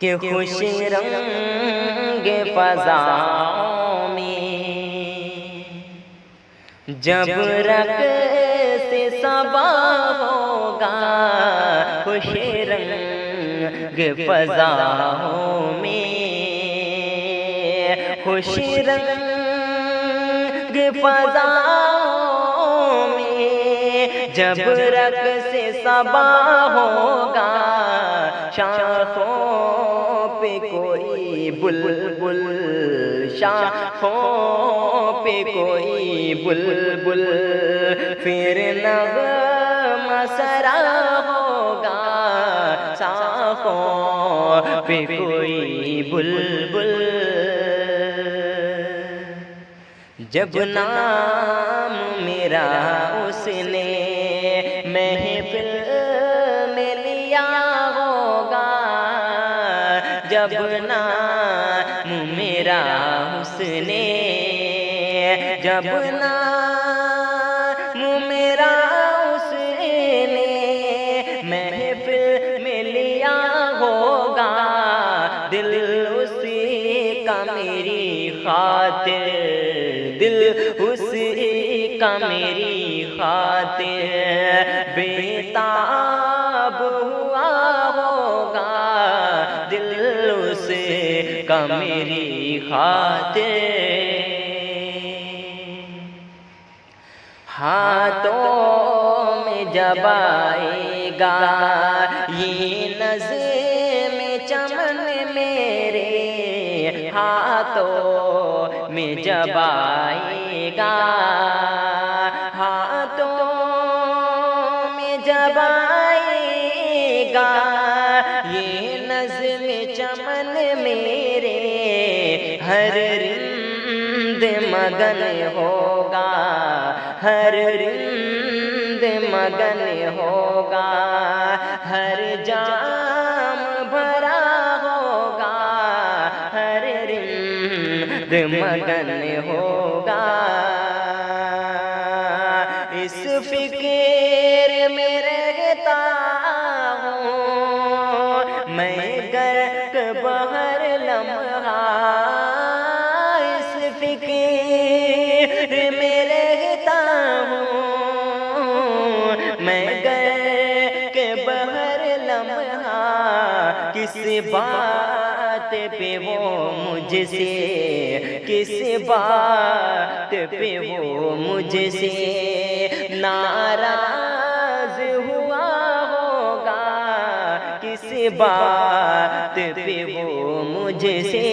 کہ خوش رنگ فضاؤں میں جب رقص صبا ہوگا، خوش رنگ فضاؤں میں خوش رنگ فضاؤں میں جب رقص صبا ہوگا، شاخوں پہ کوئی بلبل، شاخوں پہ کوئی بلبل، پھر نغمہ سرا ہوگا، شاخوں پہ کوئی بلبل۔ جب نام میرا اس نے محفل میں لیا ہوگا، جب نام میرا اس نے، جب نام میرا اس نے محفل میں لیا ہوگا، دل اسی کا میری خاطر، دل اسی کا میری خاطر بیتاب ہوا ہوگا، دل اس کا میری خاطر۔ ہاتھوں میں جب آئے گا یہ نظم چمن میرے، ہاتھوں میں جب آئے گا، ہاتھوں میں جب آئے گا یہ نظم چمن میرے، ہر رند مگن ہوگا، ہر رند مگن ہوگا، ہر جام بھرا ہوگا، ہر رند مگن ہوگا۔ اس فکر میں رہتا ہوں میں غرق بہر لمحہ، اس فکر میں رہتا ہوں میں غرق بہر لمحہ، کس بات پہ وہ مجھ سے، کس بات پہ وہ مجھ سے ناراض ہوا ہوگا، کس بات پہ وہ مجھ سے،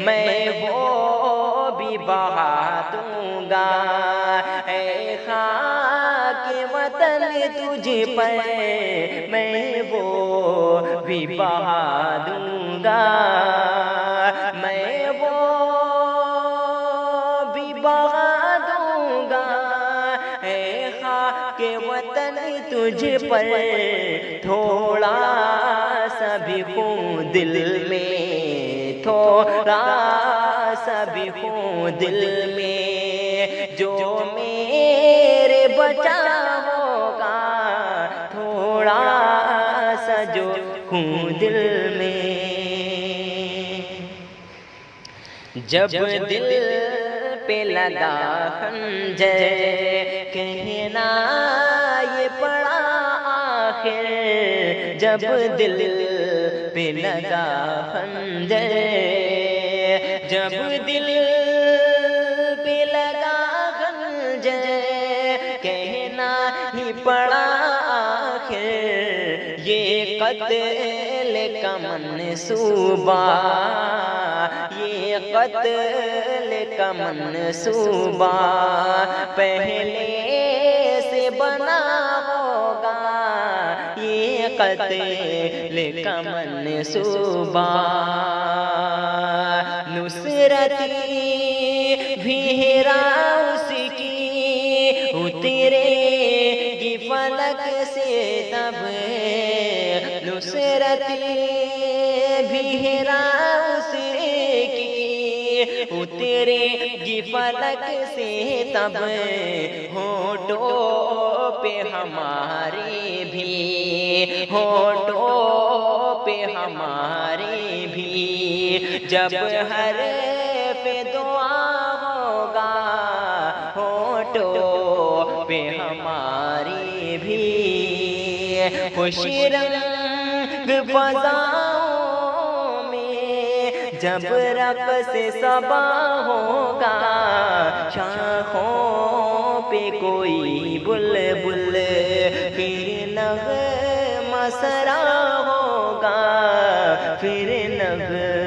میں وہ بھی بہا دوں گا اے خاک وطن تجھ پر، میں وہ بھی بہا دوں گا، میں وہ بھی بہا دوں گا اے خاک وطن تجھ پر، تھوڑا سا بھی خون دل میں، تھوڑا سا بھی خون دل میں جو میرے بچا ہوگا، تھوڑا سا جو خون دل میں۔ جب دل پہ لگا خنجر کہنا یہ پڑا آخر، جب دل پہ لگا خنجر، جب دل پہ لگا خنجر کہنا ہی پڑا آخر، یہ قتل کا منصوبہ، یہ قتل کا منصوبہ پہلے سے بنا ہوگا، یہ قتل کا منصوبہ، نصرتی بھی اس کی اترے گی فلک سے تب، نصرتی بھی اس کی اترے گی فلک سے تب، ہونٹوں پہ ہمارے بھی، ہونٹوں پہ ہمارے بھی جب حرف دعا ہوگا ہونٹوں پہ ہمارے بھی خوش رنگ فضاؤں میں جب رقص صبا ہوگا شاخوں پہ کوئی بلبل پھر نغمہ سرا ہوگا پھر نغمہ